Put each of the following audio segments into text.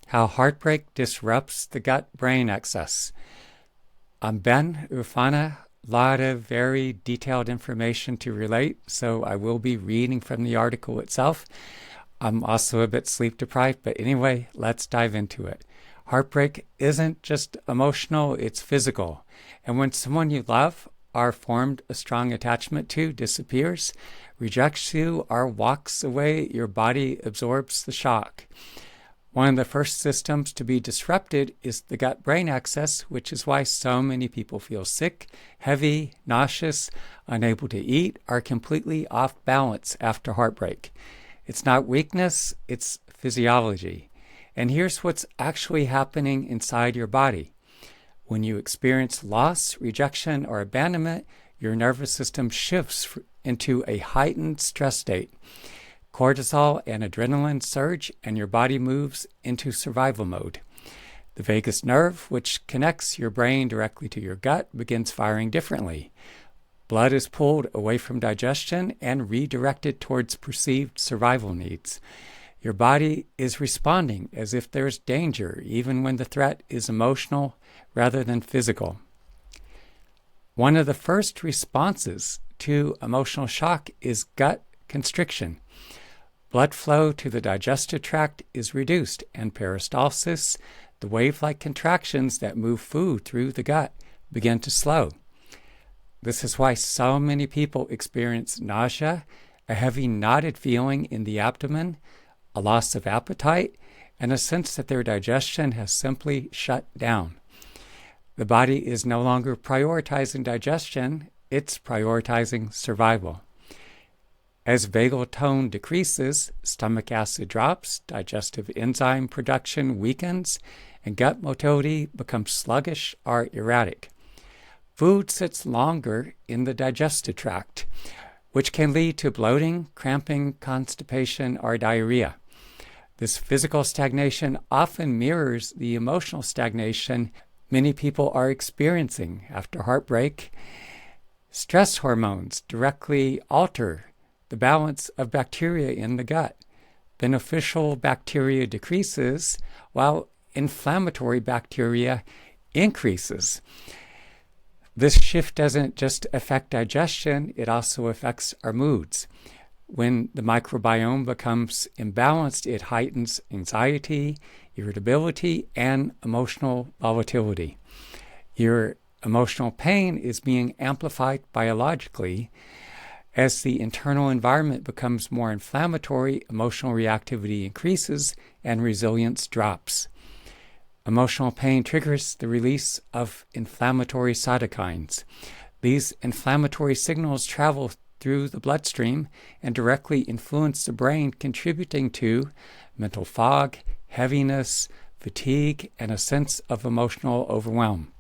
How Heartbreak Disrupts the Gut-Brain Axis. I'm Ben Ufana. A lot of very detailed information to relate, so I will be reading from the article itself. I'm also a bit sleep deprived, but anyway, let's dive into it. Heartbreak isn't just emotional, it's physical. And when someone you love or formed a strong attachment to disappears, rejects you, or walks away, your body absorbs the shock. One of the first systems to be disrupted is the gut-brain axis, which is why so many people feel sick, heavy, nauseous, unable to eat, or completely off balance after heartbreak. It's not weakness, it's physiology. And here's what's actually happening inside your body. When you experience loss, rejection, or abandonment, your nervous system shifts into a heightened stress state. Cortisol and adrenaline surge, and your body moves into survival mode. The vagus nerve, which connects your brain directly to your gut, begins firing differently. Blood is pulled away from digestion and redirected towards perceived survival needs. Your body is responding as if there's danger, even when the threat is emotional rather than physical. One of the first responses to emotional shock is gut constriction. Blood flow to the digestive tract is reduced, and peristalsis, the wave-like contractions that move food through the gut, begin to slow. This is why so many people experience nausea, a heavy knotted feeling in the abdomen, a loss of appetite, and a sense that their digestion has simply shut down. The body is no longer prioritizing digestion, it's prioritizing survival. As vagal tone decreases, stomach acid drops, digestive enzyme production weakens, and gut motility becomes sluggish or erratic. Food sits longer in the digestive tract, which can lead to bloating, cramping, constipation, or diarrhea. This physical stagnation often mirrors the emotional stagnation many people are experiencing after heartbreak. Stress hormones directly alter the balance of bacteria in the gut. Beneficial bacteria decreases, while inflammatory bacteria increases. This shift doesn't just affect digestion, it also affects our moods. When the microbiome becomes imbalanced, it heightens anxiety, irritability, and emotional volatility. Your emotional pain is being amplified biologically. As the internal environment becomes more inflammatory, emotional reactivity increases and resilience drops. Emotional pain triggers the release of inflammatory cytokines. These inflammatory signals travel through the bloodstream and directly influence the brain, contributing to mental fog, heaviness, fatigue, and a sense of emotional overwhelm.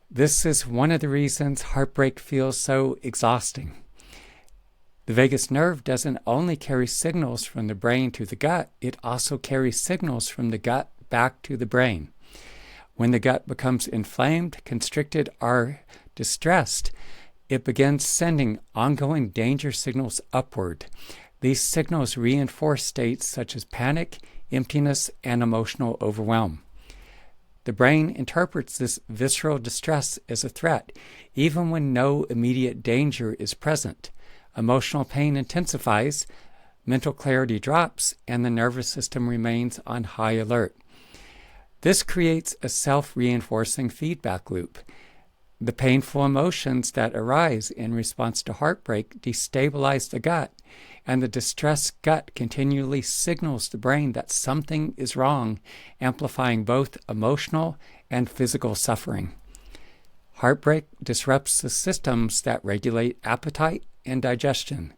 This is one of the reasons heartbreak feels so exhausting. The vagus nerve doesn't only carry signals from the brain to the gut, it also carries signals from the gut back to the brain. When the gut becomes inflamed, constricted, or distressed, it begins sending ongoing danger signals upward. These signals reinforce states such as panic, emptiness, and emotional overwhelm. The brain interprets this visceral distress as a threat, even when no immediate danger is present. Emotional pain intensifies, mental clarity drops, and the nervous system remains on high alert. This creates a self-reinforcing feedback loop. The painful emotions that arise in response to heartbreak destabilize the gut, and the distressed gut continually signals the brain that something is wrong, amplifying both emotional and physical suffering. Heartbreak disrupts the systems that regulate appetite and digestion.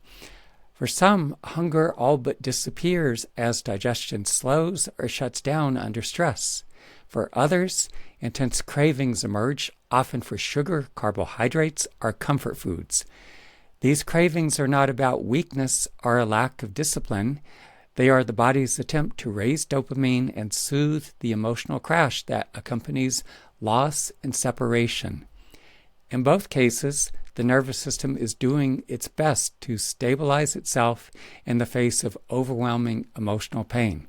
For some, hunger all but disappears as digestion slows or shuts down under stress. For others, intense cravings emerge, often for sugar, carbohydrates, or comfort foods. These cravings are not about weakness or a lack of discipline. They are the body's attempt to raise dopamine and soothe the emotional crash that accompanies loss and separation. In both cases, the nervous system is doing its best to stabilize itself in the face of overwhelming emotional pain.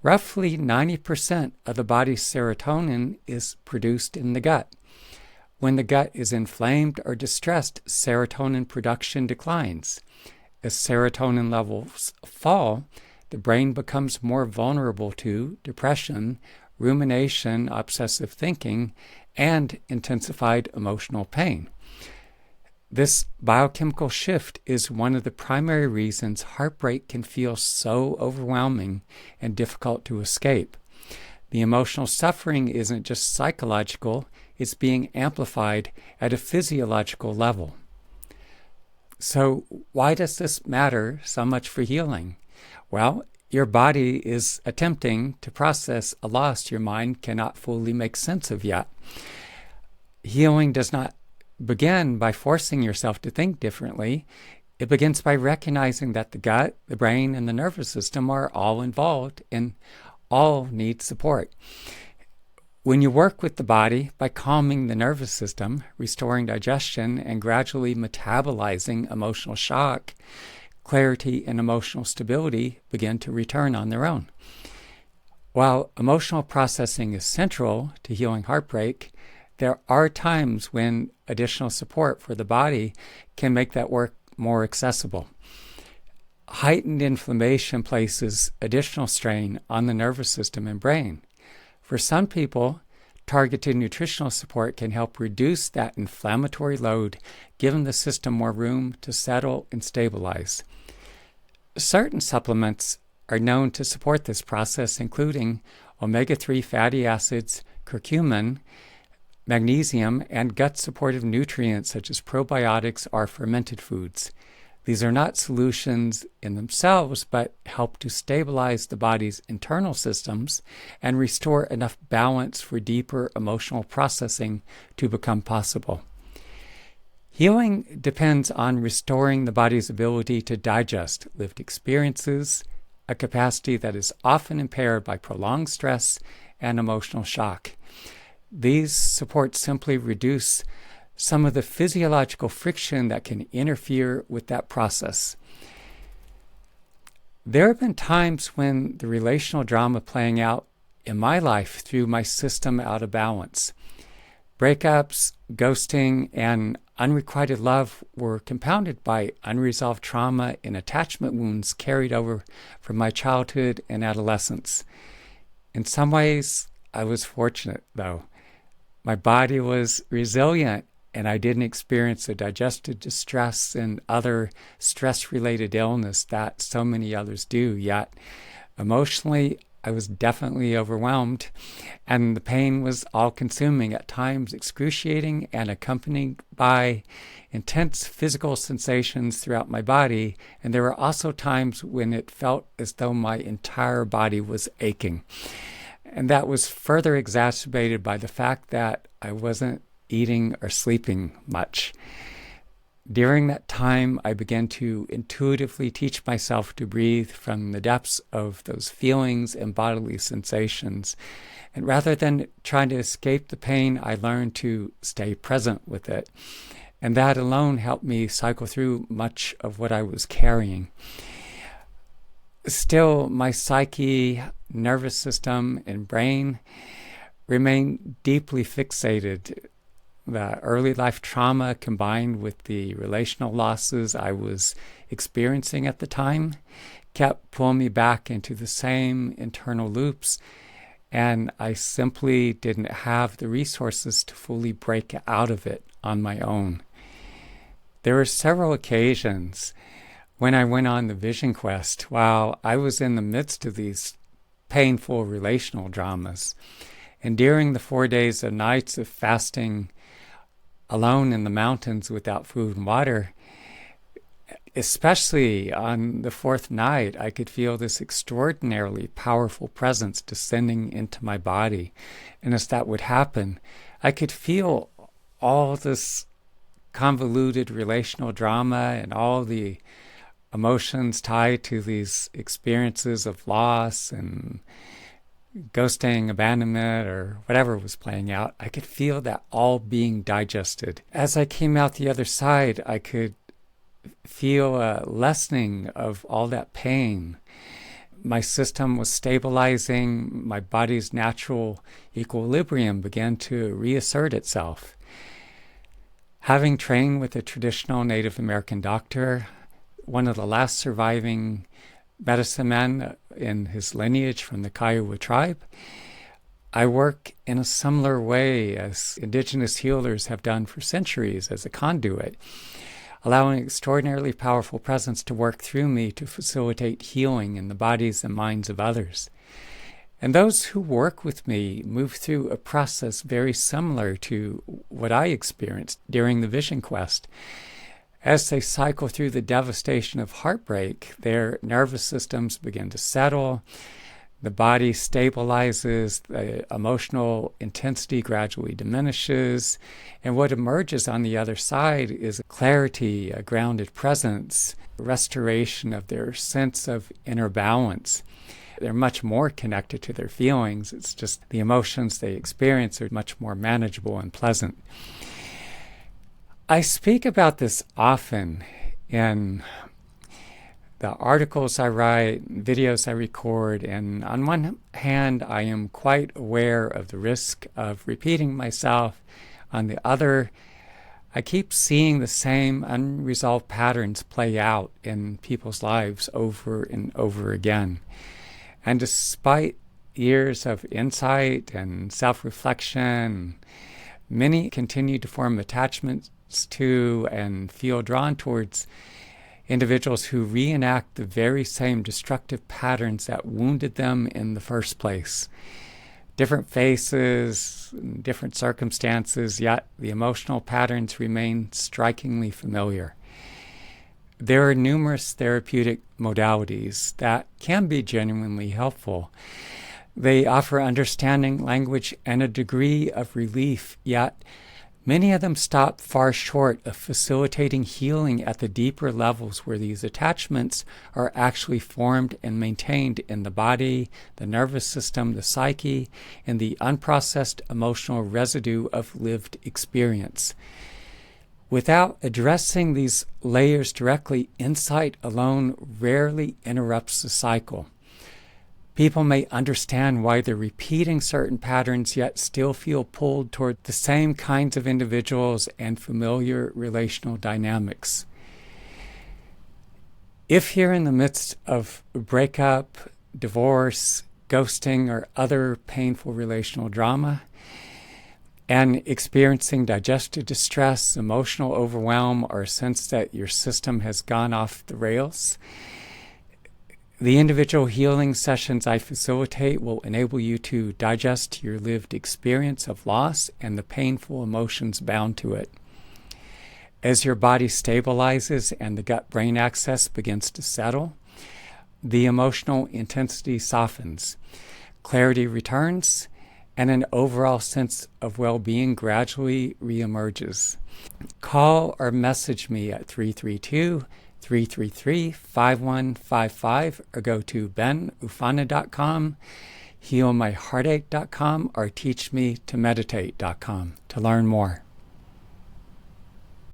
Roughly 90% of the body's serotonin is produced in the gut. When the gut is inflamed or distressed, serotonin production declines. As serotonin levels fall, the brain becomes more vulnerable to depression, rumination, obsessive thinking, and intensified emotional pain. This biochemical shift is one of the primary reasons heartbreak can feel so overwhelming and difficult to escape. The emotional suffering isn't just psychological, it's being amplified at a physiological level. So, why does this matter so much for healing? Well, your body is attempting to process a loss your mind cannot fully make sense of yet. Healing does not begin by forcing yourself to think differently. It begins by recognizing that the gut, the brain, and the nervous system are all involved and all need support. When you work with the body by calming the nervous system, restoring digestion, and gradually metabolizing emotional shock, clarity and emotional stability begin to return on their own. While emotional processing is central to healing heartbreak, there are times when additional support for the body can make that work more accessible. Heightened inflammation places additional strain on the nervous system and brain. For some people, targeted nutritional support can help reduce that inflammatory load, giving the system more room to settle and stabilize. Certain supplements are known to support this process, including omega-3 fatty acids, curcumin, magnesium, and gut-supportive nutrients such as probiotics or fermented foods. These are not solutions in themselves, but help to stabilize the body's internal systems and restore enough balance for deeper emotional processing to become possible. Healing depends on restoring the body's ability to digest lived experiences, a capacity that is often impaired by prolonged stress and emotional shock. These supports simply reduce some of the physiological friction that can interfere with that process. There have been times when the relational drama playing out in my life threw my system out of balance. Breakups, ghosting, and unrequited love were compounded by unresolved trauma and attachment wounds carried over from my childhood and adolescence. In some ways, I was fortunate, though. My body was resilient, and I didn't experience the digestive distress and other stress-related illness that so many others do. Yet, emotionally, I was definitely overwhelmed, and the pain was all-consuming, at times excruciating and accompanied by intense physical sensations throughout my body. And there were also times when it felt as though my entire body was aching. And that was further exacerbated by the fact that I wasn't eating or sleeping much. During that time, I began to intuitively teach myself to breathe from the depths of those feelings and bodily sensations. And rather than trying to escape the pain, I learned to stay present with it. And that alone helped me cycle through much of what I was carrying. Still, my psyche, nervous system, and brain remain deeply fixated. The early life trauma combined with the relational losses I was experiencing at the time kept pulling me back into the same internal loops, and I simply didn't have the resources to fully break out of it on my own. There were several occasions when I went on the vision quest while I was in the midst of these painful relational dramas. And during the 4 days and nights of fasting alone in the mountains without food and water, especially on the fourth night, I could feel this extraordinarily powerful presence descending into my body. And as that would happen, I could feel all this convoluted relational drama and all the emotions tied to these experiences of loss and ghosting, abandonment, or whatever was playing out. I could feel that all being digested. As I came out the other side, I could feel a lessening of all that pain. my system was stabilizing, my body's natural equilibrium began to reassert itself. Having trained with a traditional Native American doctor, one of the last surviving medicine men in his lineage from the Kiowa tribe, I work in a similar way as indigenous healers have done for centuries as a conduit, allowing extraordinarily powerful presence to work through me to facilitate healing in the bodies and minds of others. And those who work with me move through a process very similar to what I experienced during the vision quest. As they cycle through the devastation of heartbreak, their nervous systems begin to settle, the body stabilizes, the emotional intensity gradually diminishes, and what emerges on the other side is a clarity, a grounded presence, restoration of their sense of inner balance. They're much more connected to their feelings. It's just the emotions they experience are much more manageable and pleasant. I speak about this often in the articles I write, videos I record, and on one hand, I am quite aware of the risk of repeating myself. On the other, I keep seeing the same unresolved patterns play out in people's lives over and over again. And despite years of insight and self-reflection, many continue to form attachments to and feel drawn towards individuals who reenact the very same destructive patterns that wounded them in the first place. Different faces, different circumstances, yet the emotional patterns remain strikingly familiar. There are numerous therapeutic modalities that can be genuinely helpful. They offer understanding, language, and a degree of relief, yet many of them stop far short of facilitating healing at the deeper levels where these attachments are actually formed and maintained in the body, the nervous system, the psyche, and the unprocessed emotional residue of lived experience. Without addressing these layers directly, insight alone rarely interrupts the cycle. People may understand why they're repeating certain patterns, yet still feel pulled toward the same kinds of individuals and familiar relational dynamics. If you're in the midst of a breakup, divorce, ghosting, or other painful relational drama, and experiencing digestive distress, emotional overwhelm, or a sense that your system has gone off the rails, the individual healing sessions I facilitate will enable you to digest your lived experience of loss and the painful emotions bound to it. As your body stabilizes and the gut-brain axis begins to settle, the emotional intensity softens, clarity returns, and an overall sense of well-being gradually reemerges. Call or message me at 332-333-5155 or go to benufana.com, healmyheartache.com, or teachmetomeditate.com to learn more.